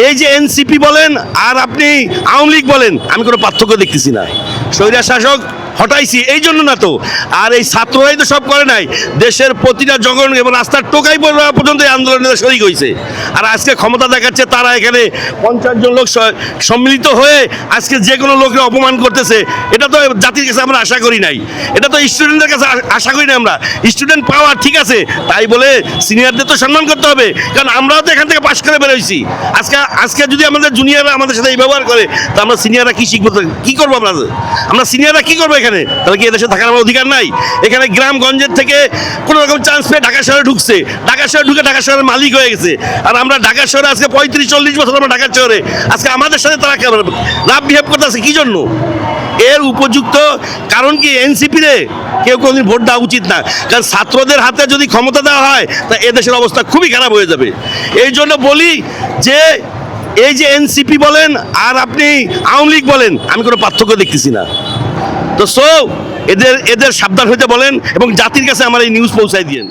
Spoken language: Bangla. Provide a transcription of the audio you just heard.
এই যে এনসিপি বলেন আর আপনি আওয়ামী লীগ বলেন, আমি কোনো পার্থক্য দেখতেছি না। স্বৈরা শাসক হটাইছি এই জন্য না তো, আর এই ছাত্ররাই তো সব করে নাই, দেশের প্রতিটা জগন এবং রাস্তার টোকাই পর্যন্ত এই আন্দোলনে শরিক হয়েছে। আর আজকে ক্ষমতা দেখাচ্ছে তারা এখানে 50 জন লোক সম্মিলিত হয়ে আজকে যে কোনো লোককে অপমান করতেছে। এটা তো জাতির কাছে আমরা আশা করি নাই, এটা তো স্টুডেন্টদের কাছে আশা করি না। আমরা স্টুডেন্ট পাওয়ার ঠিক আছে, তাই বলে সিনিয়রদের তো সম্মান করতে হবে, কারণ আমরাও তো এখান থেকে পাশ করে বেরোইছি। আজকে যদি আমাদের জুনিয়ররা আমাদের সাথে এই ব্যবহার করে, তা আমরা সিনিয়ররা কি শিখবো, কি করবো? আমরা সিনিয়ররা কি করবো এখানে? তাহলে কি এদেশে থাকার আমার অধিকার নাই? এখানে গ্রামগঞ্জের থেকে কোনো রকম চান্স পেয়ে ঢাকা শহরে ঢুকছে, ঢাকা শহরে ঢুকে ঢাকা শহরের মালিক হয়ে গেছে। আর আমরা ঢাকা শহরে আজকে 35-40 বছর আমরা ঢাকা শহরে, আজকে আমাদের সাথে তারা রাফ বিহেভ করতেছে কি জন্য? এর উপযুক্ত কারণ কি? এনসিপি রে কেউ কোনদিন ভোট দেওয়া উচিত না, কারণ ছাত্রদের হাতে যদি ক্ষমতা দেওয়া হয় তা এদেশের অবস্থা খুবই খারাপ হয়ে যাবে। এই জন্য বলি যে এই যে এনসিপি বলেন আর আপনি আওয়ামী লীগ বলেন, আমি কোনো পার্থক্য দেখতেছি না। তো এদের সাবধান হইতে বলেন এবং জাতির কাছে আমার এই নিউজ পৌঁছায় দিয়েন।